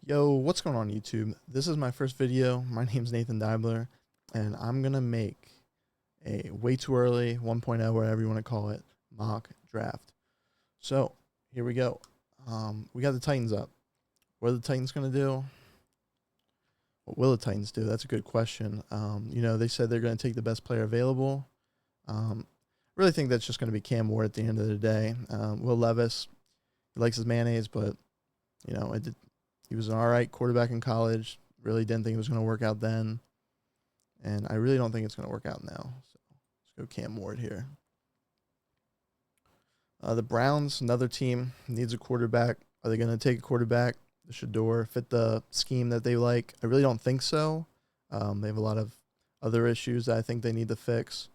Yo, what's going on YouTube? This is my first video. My name's Nathan Dibler, and I'm going to make a way too early 1.0, whatever you want to call it, mock draft. So here we go. We got the Titans up. What are the Titans going to do? What will the Titans do? That's a good question. They said they're going to take the best player available. Really think that's just going to be Cam Ward at the end of the day. Will Levis, he likes his mayonnaise, but, he was an all right quarterback in college. Really didn't think it was going to work out then. And I really don't think it's going to work out now. So let's go Cam Ward here. The Browns, another team, needs a quarterback. Are they going to take a quarterback? The Shador fit the scheme that they like? I really don't think so. They have a lot of other issues that I think they need to fix.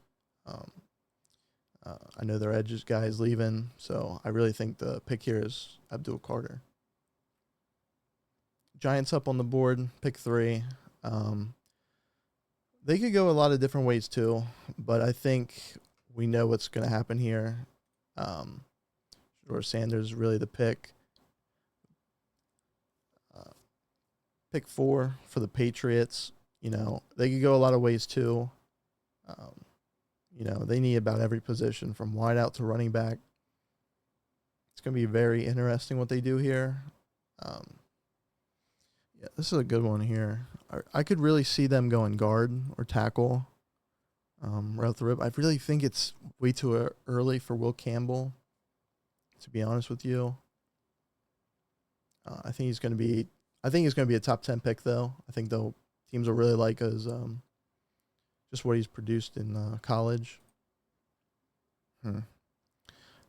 I know their edge guy is leaving, so I really think the pick here is Abdul Carter. Giants up on the board, pick 3. They could go a lot of different ways too, but I think we know what's going to happen here. Shador Sanders is really the pick. Pick 4 for the Patriots. They could go a lot of ways too. They need about every position from wide out to running back. It's going to be very interesting what they do here. Yeah, this is a good one here. I could really see them going guard or tackle right off the rip. I really think it's way too early for Will Campbell, to be honest with you. I think he's going to be a top 10 pick, though. I think teams will really like his just what he's produced in college. I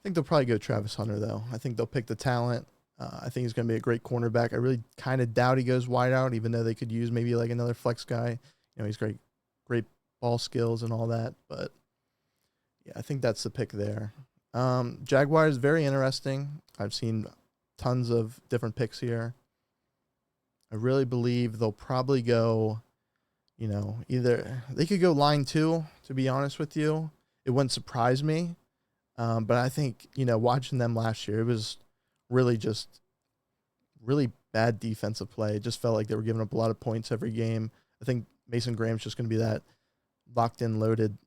think they'll probably go Travis Hunter, though. I think they'll pick the talent. I think he's going to be a great cornerback. I really kind of doubt he goes wide out, even though they could use maybe like another flex guy. He's great ball skills and all that. But yeah, I think that's the pick there. Jaguars, very interesting. I've seen tons of different picks here. I really believe they'll probably go, either they could go line 2, to be honest with you. It wouldn't surprise me. But I think, watching them last year, it was really bad defensive play. It just felt like they were giving up a lot of points every game. I think Mason Graham's just going to be that locked in, loaded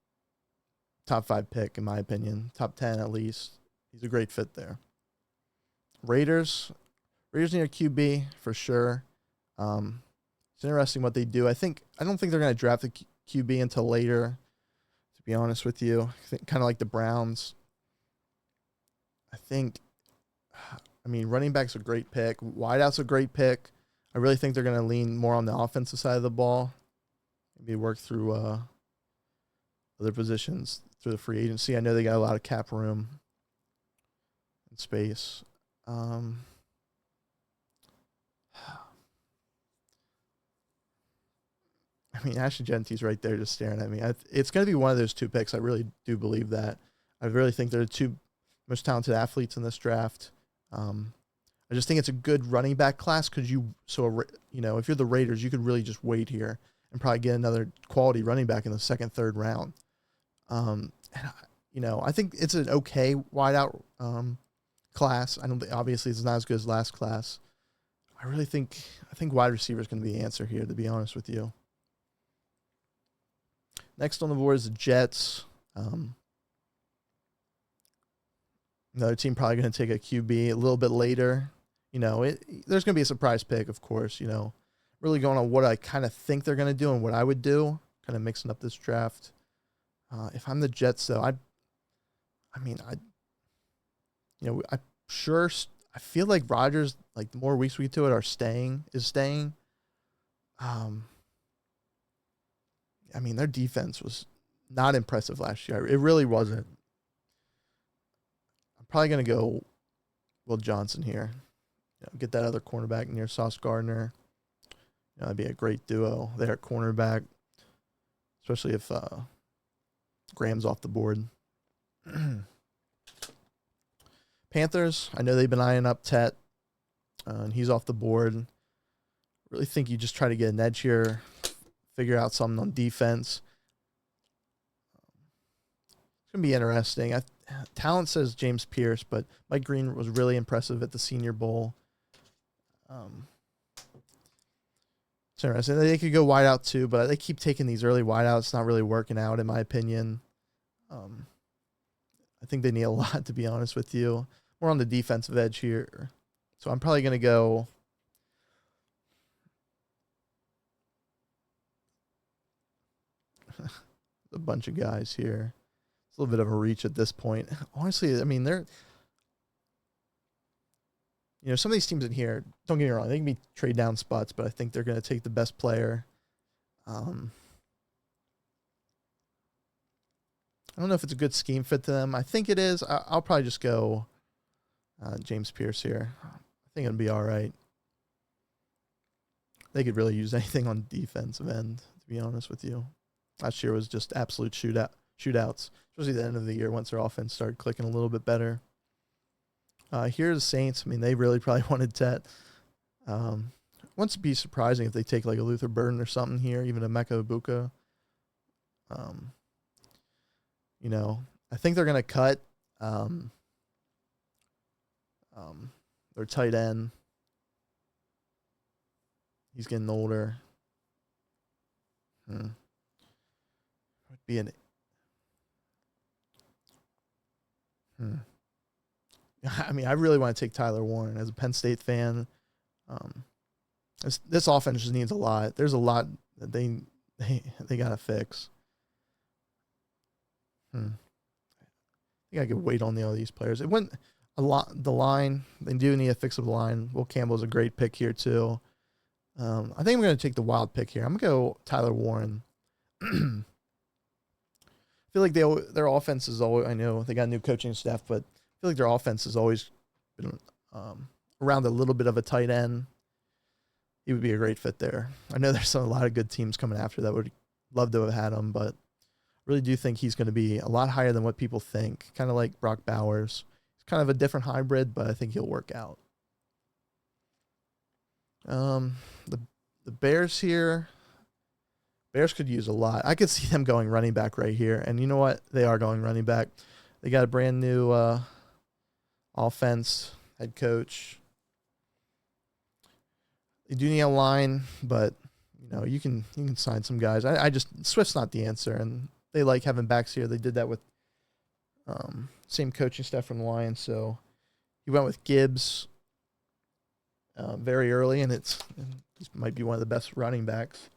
top 5 pick, in my opinion. Top 10 at least. He's a great fit there. Raiders need a QB for sure. It's interesting what they do. I don't think they're going to draft the QB until later, to be honest with you. Kind of like the Browns. Running back's a great pick. Wideout's a great pick. I really think they're going to lean more on the offensive side of the ball. Maybe work through other positions through the free agency. I know they got a lot of cap room and space. Ashton Genty's right there just staring at me. It's going to be one of those 2 picks. I really do believe that. I really think they're the 2 most talented athletes in this draft. I just think it's a good running back class because if you're the Raiders, you could really just wait here and probably get another quality running back in the 2nd, 3rd round. I think it's an okay wideout class. Obviously it's not as good as last class. I think wide receiver is going to be the answer here, to be honest with you. Next on the board is the Jets. Another team probably going to take a QB a little bit later. There's going to be a surprise pick, of course. Really going on what I kind of think they're going to do and what I would do. Kind of mixing up this draft. If I'm the Jets, though, I feel like Rodgers, like the more weeks we get to it, is staying. Their defense was not impressive last year. It really wasn't. I'm probably going to go Will Johnson here. Get that other cornerback near Sauce Gardner. That'd be a great duo there at cornerback, especially if Graham's off the board. Panthers, I know they've been eyeing up Tet, and he's off the board. Really think you just try to get an edge here, figure out something on defense. It's going to be interesting. Talent says James Pierce, but Mike Green was really impressive at the Senior Bowl. It's interesting. They could go wide out too, but they keep taking these early wide outs. It's not really working out, in my opinion. I think they need a lot, to be honest with you. We're on the defensive edge here. So I'm probably going to go a bunch of guys here. It's a little bit of a reach at this point. Honestly, I mean, some of these teams in here, don't get me wrong, they can be trade down spots, but I think they're going to take the best player. I don't know if it's a good scheme fit to them. I think it is. I'll probably just go James Pierce here. I think it'll be all right. They could really use anything on defensive end, to be honest with you. Last year was just absolute shootouts, especially the end of the year once their offense started clicking a little bit better. Here's the Saints. I mean, they really probably wanted Tet. Wouldn't be surprising if they take like a Luther Burden or something here, even a Emeka Egbuka. I think they're going to cut their tight end. He's getting older. Would be an. I mean, I really want to take Tyler Warren as a Penn State fan. This offense just needs a lot. There's a lot that they gotta fix. I think I could wait on all these players. It went a lot. The line, they do need to fix the line. Will Campbell's a great pick here too. I think I'm going to take the wild pick here. I'm going to go Tyler Warren. I feel like their offense is always, I know they got a new coaching staff, but I feel like their offense has always been around a little bit of a tight end. He would be a great fit there. I know there's a lot of good teams coming after that would love to have had him, but I really do think he's going to be a lot higher than what people think. Kind of like Brock Bowers. He's kind of a different hybrid, but I think he'll work out. The Bears here. Bears could use a lot. I could see them going running back right here. And you know what? They are going running back. They got a brand new offense, head coach. They do need a line, but you can sign some guys. I just Swift's not the answer, and they like having backs here. They did that with same coaching staff from the Lions, so he went with Gibbs very early, and this might be one of the best running backs.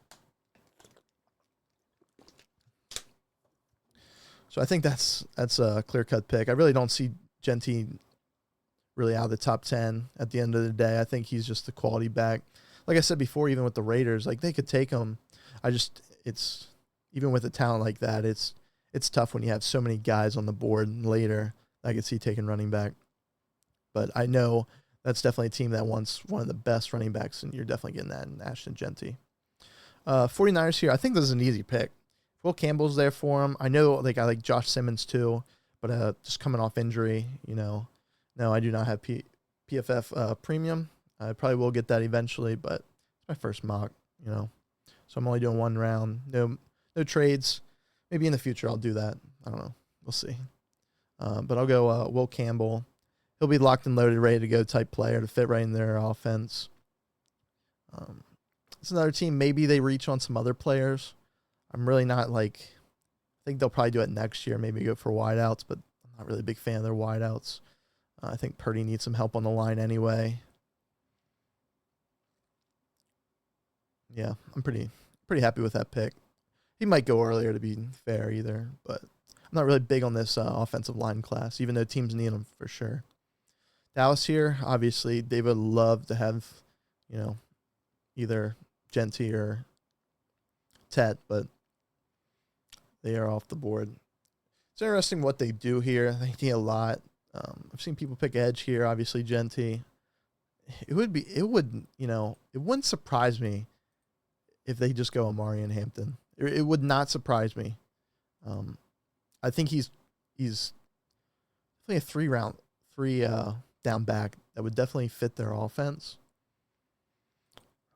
So I think that's a clear-cut pick. I really don't see Genty really out of the top 10 at the end of the day. I think he's just a quality back. Like I said before, even with the Raiders, like they could take him. It's even with a talent like that, it's tough when you have so many guys on the board later. I could see taking running back. But I know that's definitely a team that wants one of the best running backs, and you're definitely getting that in Ashton Genty. 49ers here, I think this is an easy pick. Will Campbell's there for him. I know they got like Josh Simmons too, but just coming off injury, no, I do not have PFF premium. I probably will get that eventually, but it's my first mock, So I'm only doing one round. No trades. Maybe in the future I'll do that. I don't know. We'll see. But I'll go Will Campbell. He'll be locked and loaded, ready to go type player to fit right in their offense. It's another team. Maybe they reach on some other players. I'm really not I think they'll probably do it next year. Maybe go for wideouts, but I'm not really a big fan of their wideouts. I think Purdy needs some help on the line anyway. Yeah, I'm pretty happy with that pick. He might go earlier to be fair either, but I'm not really big on this offensive line class, even though teams need them for sure. Dallas here, obviously, they would love to have, either Genty or Tet, but they are off the board. It's interesting what they do here. They need a lot. I've seen people pick edge here, obviously Genty. It wouldn't surprise me if they just go Amari and Hampton. It would not surprise me. I think he's definitely a three down back that would definitely fit their offense.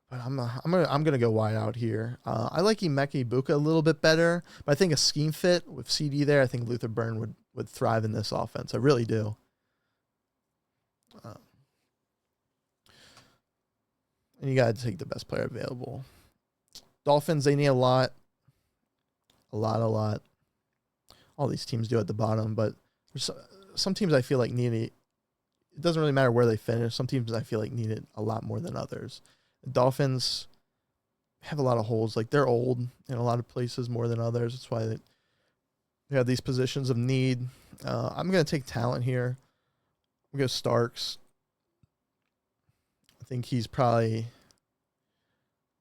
But I'm gonna go wide out here. I like Emeka Egbuka a little bit better, but I think a scheme fit with CD there. I think Luther Burden would thrive in this offense. I really do. And you got to take the best player available. Dolphins, they need a lot. A lot. All these teams do at the bottom, but there's some teams I feel like need it. It doesn't really matter where they finish. Some teams I feel like need it a lot more than others. The Dolphins have a lot of holes. Like, they're old in a lot of places more than others. That's why they have these positions of need. I'm going to take talent here. I'm going to go Starks. I think he's probably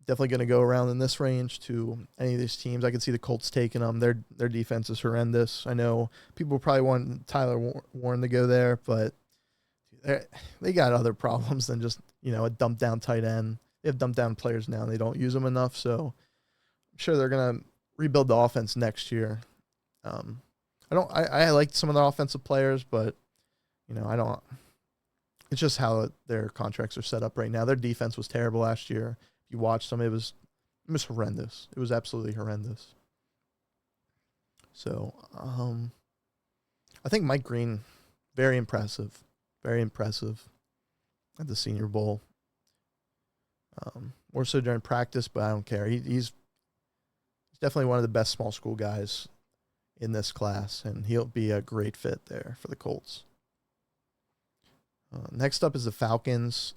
definitely going to go around in this range to any of these teams. I can see the Colts taking them. Their defense is horrendous. I know people probably want Tyler Warren to go there, but they got other problems than just, a dumped down tight end. They have dumped down players now and they don't use them enough. So I'm sure they're going to rebuild the offense next year. I like some of the offensive players, but I don't. It's just how their contracts are set up right now. Their defense was terrible last year. If you watched them, it was horrendous. It was absolutely horrendous. So, I think Mike Green, very impressive at the Senior Bowl. More so during practice, but I don't care. He's definitely one of the best small school guys in this class, and he'll be a great fit there for the Colts. Next up is the Falcons.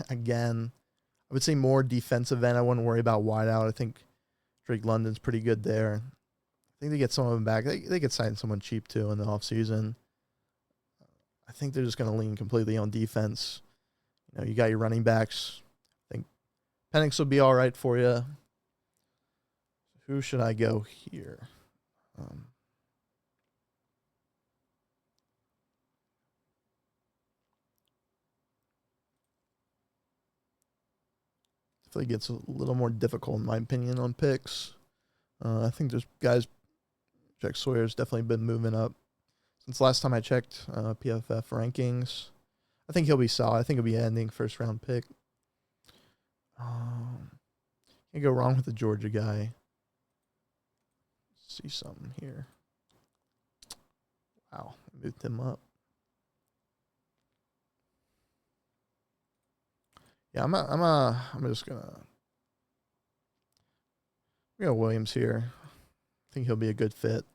Again, I would say more defensive end. I wouldn't worry about wideout. I think Drake London's pretty good there. I think they get some of them back. They could sign someone cheap too in the offseason. I think they're just going to lean completely on defense. You got your running backs. I think Penix will be all right for you. Who should I go here? Definitely gets a little more difficult, in my opinion, on picks. I think there's guys. Jack Sawyer's definitely been moving up since last time I checked PFF rankings. I think he'll be solid. I think he'll be ending first round pick. Can't go wrong with the Georgia guy. Let's see something here. Wow, I moved him up. Yeah, I'm just gonna Williams here. I think he'll be a good fit.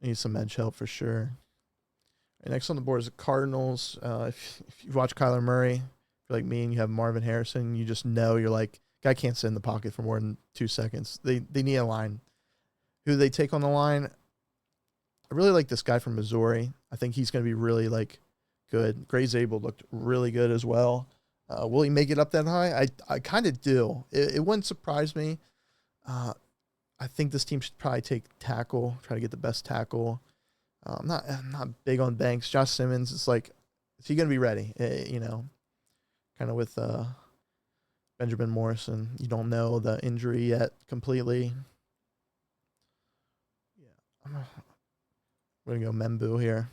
Need some edge help for sure. Right, next on the board is the Cardinals. If you watch Kyler Murray, if you're like me and you have Marvin Harrison, you just know you're like, guy can't sit in the pocket for more than 2 seconds. They need a line. Who they take on the line? I really like this guy from Missouri. I think he's going to be really good. Gray Zabel looked really good as well. Will he make it up that high? I kind of do. It wouldn't surprise me. I think this team should probably take tackle, try to get the best tackle. I'm not big on Banks. Josh Simmons, it's like, is he going to be ready? Kind of with Benjamin Morrison. You don't know the injury yet completely. Yeah, I'm going to go Membu here.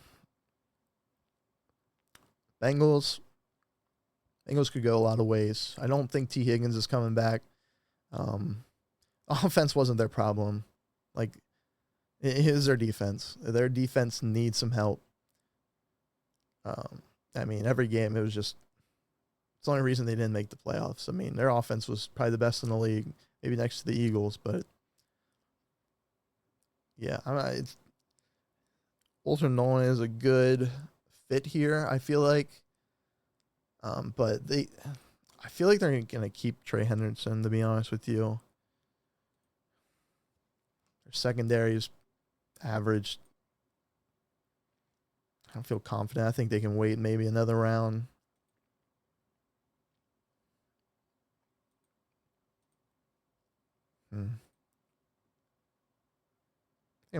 Bengals could go a lot of ways. I don't think T. Higgins is coming back. Offense wasn't their problem. It is their defense. Their defense needs some help. Every game, it's the only reason they didn't make the playoffs. Their offense was probably the best in the league, maybe next to the Eagles, but yeah, Walter Nolan is a good fit here, I feel like. But I feel like they're going to keep Trey Hendrickson, to be honest with you. Their secondary is average. I don't feel confident. I think they can wait maybe another round. I'm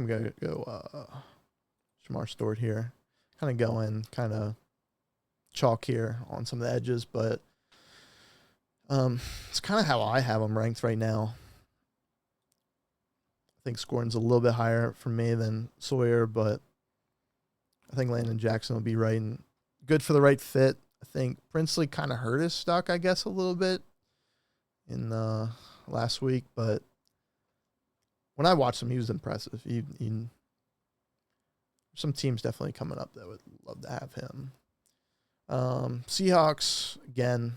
going to go Shamar Stewart here. Kind of going chalk here on some of the edges, but it's kind of how I have them ranked right now. I think Scoring's a little bit higher for me than Sawyer, but I think Landon Jackson will be right and good for the right fit. I think Princely kind of hurt his stock, I guess, a little bit in last week, but when I watched him, he was impressive. He some teams definitely coming up that would love to have him. Seahawks, again,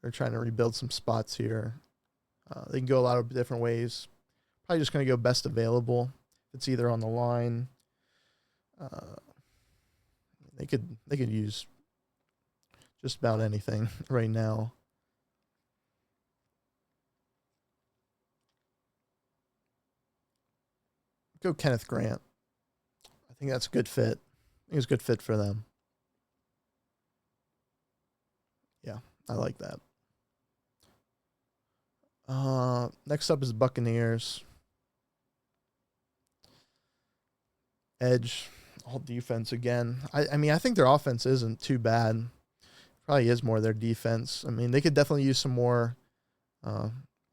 they're trying to rebuild some spots here. They can go a lot of different ways. Probably just going to go best available. It's either on the line. They could use just about anything right now. Go Kenneth Grant. I think that's a good fit. I think it's a good fit for them. Yeah, I like that. Next up is Buccaneers. Edge, all defense again. I mean, I think their offense isn't too bad. Probably is more their defense. I mean, they could definitely use some more.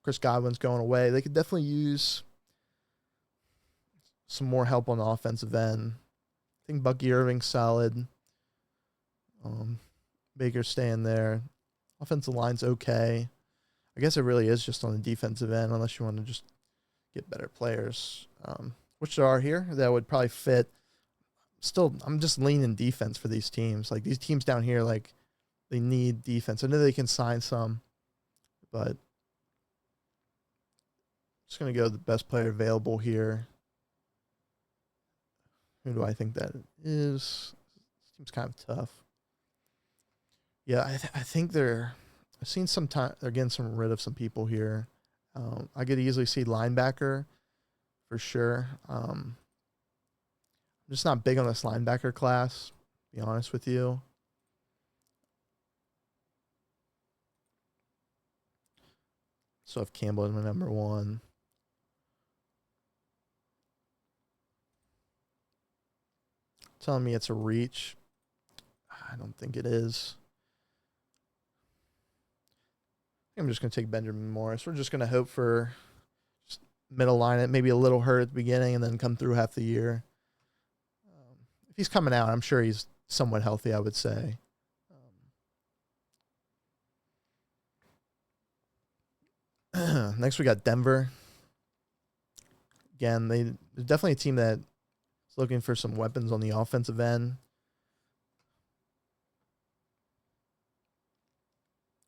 Chris Godwin's going away. They could definitely use some more help on the offensive end. I think Bucky Irving's solid. Baker's staying there. Offensive line's okay. I guess it really is just on the defensive end, unless you want to just get better players, which there are here that would probably fit. Still, I'm just leaning defense for these teams. Like these teams down here, like they need defense. I know they can sign some, but just gonna go the best player available here. Who do I think that is? Seems kind of tough. Yeah, I think I've seen some time. They're getting rid of some people here. I could easily see linebacker for sure. I'm just not big on this linebacker class, to be honest with you. So if Campbell is my number one. Telling me it's a reach. I don't think it is. I'm just going to take Benjamin Morris. We're just going to hope for just middle line it, maybe a little hurt at the beginning and then come through half the year. If he's coming out, I'm sure he's somewhat healthy, I would say. Next, we got Denver. Again, they're definitely a team that is looking for some weapons on the offensive end.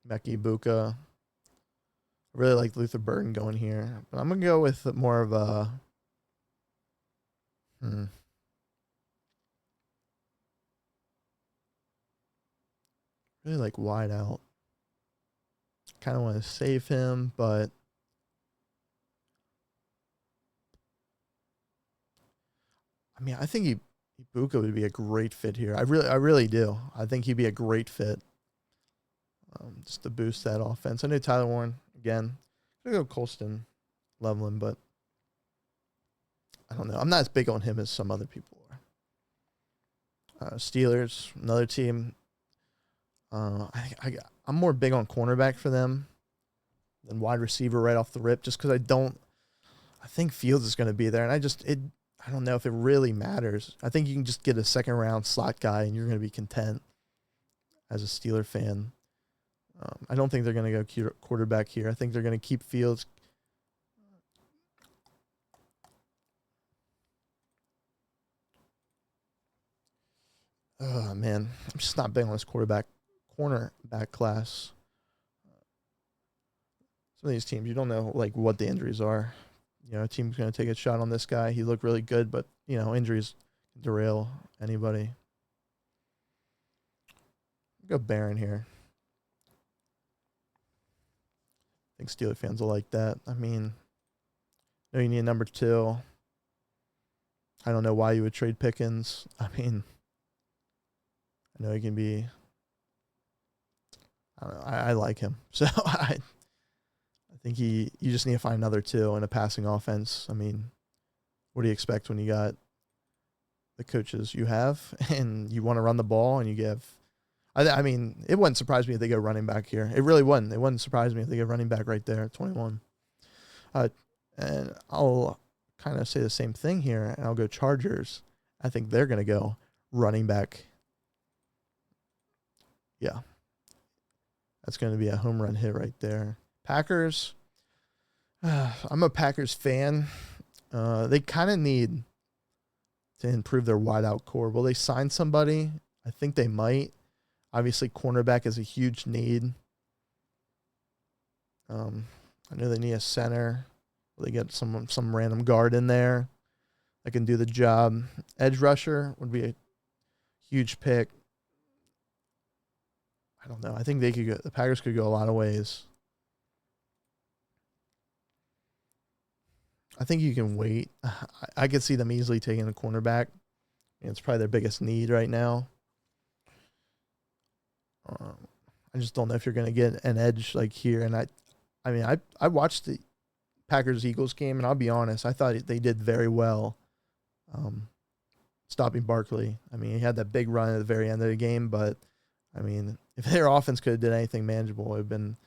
Mekhi Buka. I really like Luther Burden going here, but I'm going to go with more of a really like wide out. Kind of want to save him, but I mean, I think Ibuka would be a great fit here. I really do. I think he'd be a great fit. Just to boost that offense. I know Tyler Warren again. I'm gonna go Colston Loveland, but I don't know. I'm not as big on him as some other people are. Steelers, another team. I'm more big on cornerback for them than wide receiver right off the rip, just because I think Fields is going to be there, and I don't know if it really matters. I think you can just get a second round slot guy, and you're going to be content as a Steeler fan. I don't think they're going to go quarterback here. I think they're going to keep Fields. Oh, man. I'm just not big on this cornerback class. Some of these teams, you don't know like what the injuries are. You know, a team's going to take a shot on this guy. He looked really good, but, you know, injuries derail anybody. Go Barron here. I think Steeler fans will like that. I mean, no, you need a number 2. I don't know why you would trade Pickens. I mean, I know he can be. I don't know. I like him. So I think you just need to find another 2 in a passing offense. I mean, what do you expect when you got the coaches you have and you want to run the ball and you give. I mean, it wouldn't surprise me if they go running back here. It really wouldn't. It wouldn't surprise me if they go running back right there at 21. And I'll kind of say the same thing here, and I'll go Chargers. I think they're going to go running back. Yeah. That's going to be a home run hit right there. Packers. I'm a Packers fan. They kind of need to improve their wideout core. Will they sign somebody? I think they might. Obviously, cornerback is a huge need. I know they need a center. Will they get some random guard in there that can do the job? Edge rusher would be a huge pick. I don't know. I think the Packers could go a lot of ways. I think you can wait. I could see them easily taking a cornerback. It's probably their biggest need right now. I just don't know if you're going to get an edge like here. And I watched the Packers-Eagles game, and I'll be honest, I thought they did very well stopping Barkley. I mean, he had that big run at the very end of the game, but, I mean, if their offense could have did anything manageable, it would have been,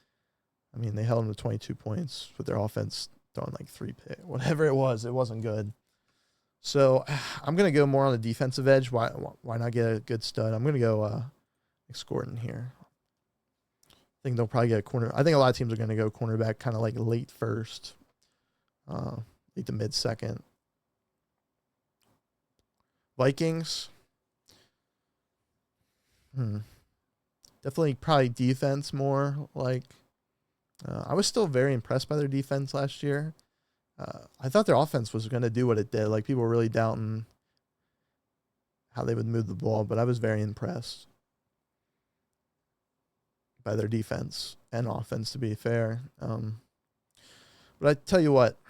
I mean, they held them to 22 points with their offense throwing like 3 picks. Whatever it wasn't good. So I'm going to go more on the defensive edge. Why not get a good stud? I'm going to go Nick Gordon here. I think they'll probably get a corner. I think a lot of teams are going to go cornerback kind of like late first, late to mid second. Vikings. Definitely probably defense more. Like I was still very impressed by their defense last year. I thought their offense was going to do what it did. Like people were really doubting how they would move the ball, but I was very impressed by their defense and offense, to be fair. But I tell you what,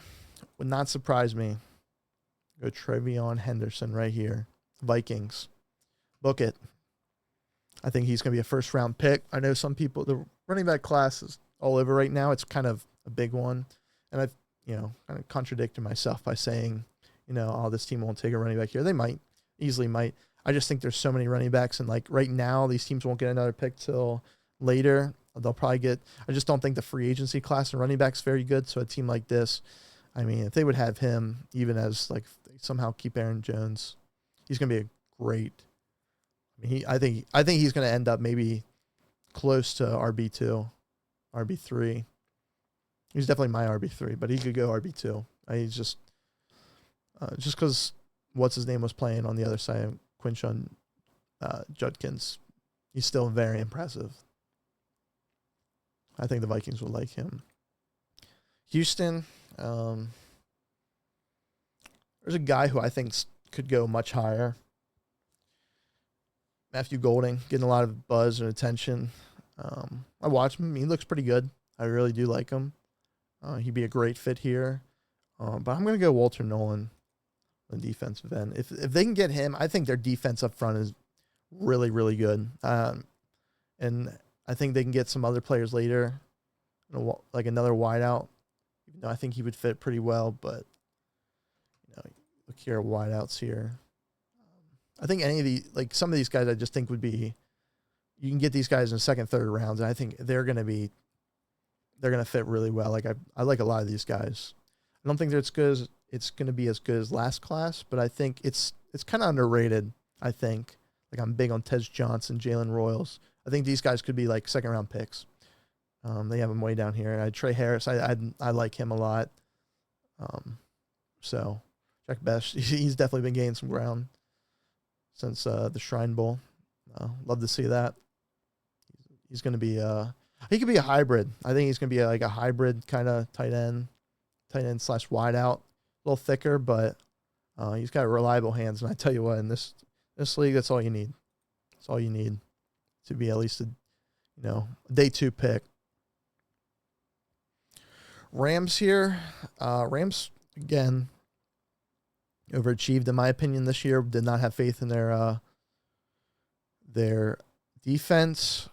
would not surprise me. Go Trevion Henderson right here. Vikings. Book it. I think he's going to be a first-round pick. I know some people, the running back class is all over right now. It's kind of a big one. And I've, kind of contradicted myself by saying, this team won't take a running back here. They easily might. I just think there's so many running backs, and like right now, these teams won't get another pick till later. They'll probably get, I just don't think the free agency class and running backs very good. So a team like this, I mean, if they would have him, even as like they somehow keep Aaron Jones, he's going to be a great. I mean, I think he's going to end up maybe close to RB2, RB3. He's definitely my RB3, but he could go RB2. He's just because what's his name was playing on the other side, Quinshon Judkins. He's still very impressive. I think the Vikings will like him. Houston, there's a guy who I think could go much higher. Matthew Golding, getting a lot of buzz and attention. I watch him. He looks pretty good. I really do like him. He'd be a great fit here. But I'm going to go Walter Nolan on the defensive end. If they can get him, I think their defense up front is really, really good. And I think they can get some other players later, like another wideout. Even though I think he would fit pretty well, but look here, wideouts here. I think some of these guys I just think would be, you can get these guys in the second, third rounds, and I think they're going to fit really well. Like I like a lot of these guys. I don't think they're as good as it's going to be as good as last class, but I think it's kind of underrated. I think like I'm big on Tez Johnson, Jalen Royals. I think these guys could be like second round picks. They have him way down here. And Trey Harris, I like him a lot. So Jack Best, he's definitely been gaining some ground since the Shrine Bowl. Love to see that. He's going to be he could be a hybrid. I think he's going to be like a hybrid kind of tight end / wideout, a little thicker, but he's got reliable hands. And I tell you what, in this league, that's all you need. That's all you need to be at least a day 2 pick. Rams here. Rams again overachieved in my opinion this year. Did not have faith in their defense.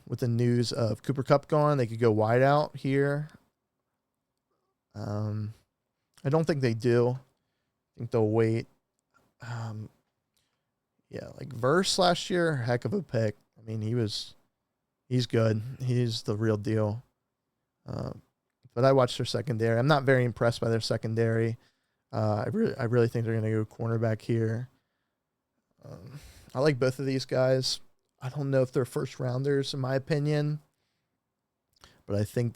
With the news of Cooper Kupp gone, they could go wide out here. I don't think they do. I think they'll wait. Like Verse last year, heck of a pick. I mean, he's good. He's the real deal. But I watched their secondary. I'm not very impressed by their secondary. I really think they're going to go cornerback here. I like both of these guys. I don't know if they're first rounders in my opinion, but I think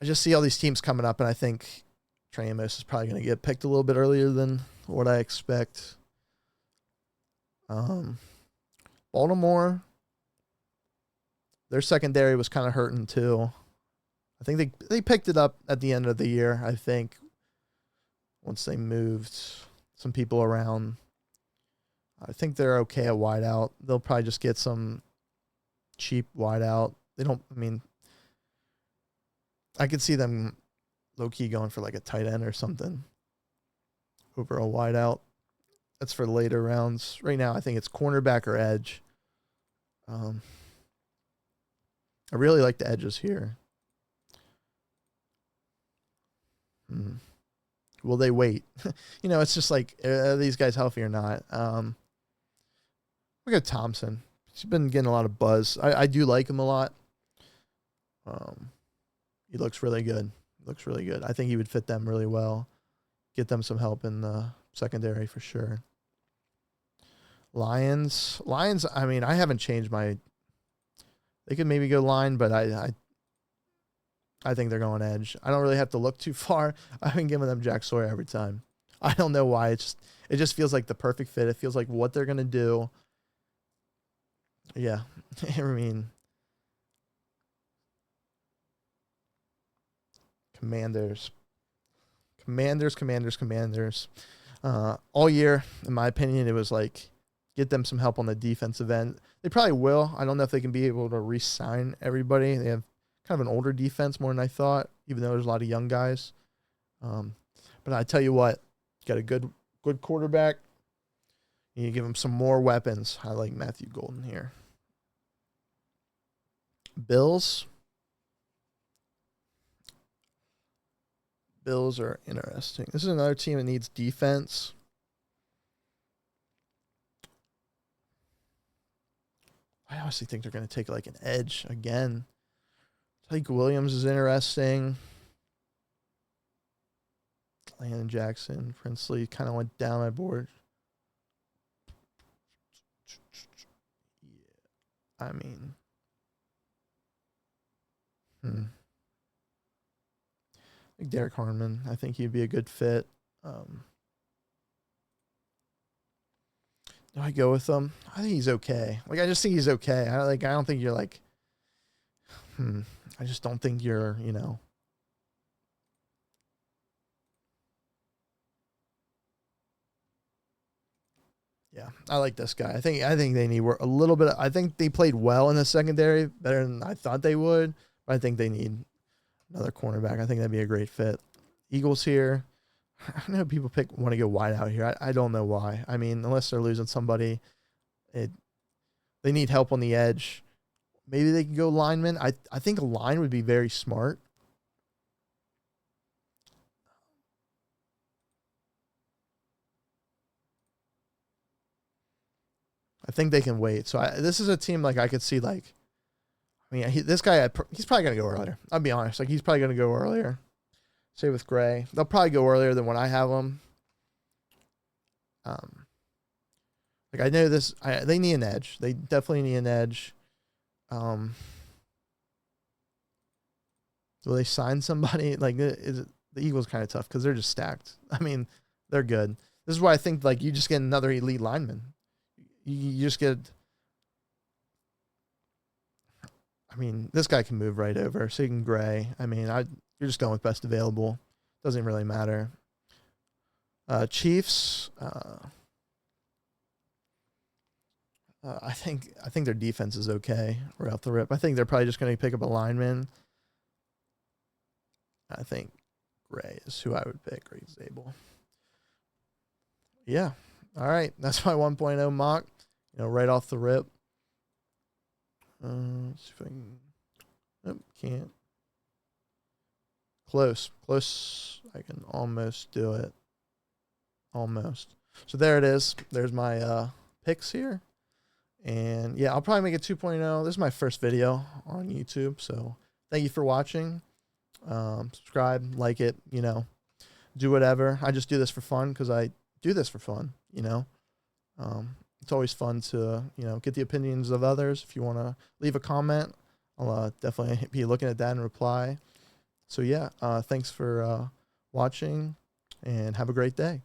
I just see all these teams coming up, and I think Trey Amos is probably going to get picked a little bit earlier than what I expect. Baltimore, their secondary was kind of hurting too. I think they picked it up at the end of the year, I think, once they moved some people around. I think they're okay at wideout. They'll probably just get some cheap wideout. I could see them low-key going for like a tight end or something over a wideout. That's for later rounds. Right now, I think it's cornerback or edge. I really like the edges here. Will they wait? It's just like, are these guys healthy or not? Look at Thompson. He's been getting a lot of buzz. I do like him a lot. He looks really good. I think he would fit them really well. Get them some help in the secondary for sure. Lions. I mean, I haven't changed my. They could maybe go line, but I think they're going edge. I don't really have to look too far. I've been giving them Jack Sawyer every time. I don't know why. It just feels like the perfect fit. It feels like what they're gonna do. Yeah, I mean, Commanders. All year, in my opinion, it was like get them some help on the defensive end. They probably will. I don't know if they can be able to re-sign everybody. They have kind of an older defense more than I thought, even though there's a lot of young guys. But I tell you what, got a good quarterback. You give him some more weapons. I like Matthew Golden here. Bills are interesting. This is another team that needs defense. I honestly think they're going to take like an edge again. Tyke Williams is interesting. Landon Jackson, Princely kind of went down my board. Yeah, I mean, like Derek Harmon, I think he'd be a good fit. Do I go with him? I think he's okay. Like, I just think he's okay. I don't think you're like, I just don't think you're, Yeah, I like this guy. I think they need work a little bit. I think they played well in the secondary, better than I thought they would. But I think they need another cornerback. I think that'd be a great fit. Eagles here. I know people want to go wide out here. I don't know why. I mean, unless they're losing somebody, they need help on the edge. Maybe they can go lineman. I think a line would be very smart. I think they can wait. So this is a team like I could see like, this guy, he's probably going to go earlier. I'll be honest. Like, he's probably going to go earlier. Same with Gray. They'll probably go earlier than when I have them. Like, I know this. They need an edge. They definitely need an edge. Will they sign somebody? Like, the Eagles kind of tough because they're just stacked. I mean, they're good. This is why I think like you just get another elite lineman. You just get. I mean, this guy can move right over. So you can Gray. I mean, you're just going with best available. Doesn't really matter. Chiefs. I think their defense is okay right off the rip. I think they're probably just going to pick up a lineman. I think Gray is who I would pick. Gray Zabel. Yeah. All right. That's my 1.0 mock. Right off the rip. Let's see if I can. Nope, can't. Close. I can almost do it. Almost. So there it is. There's my picks here. And yeah, I'll probably make it 2.0. This is my first video on YouTube. So thank you for watching. Subscribe, like it, do whatever. I just do this for fun because I do this for fun, It's always fun to, get the opinions of others. If you want to leave a comment, I'll definitely be looking at that and reply. So yeah, thanks for watching, and have a great day.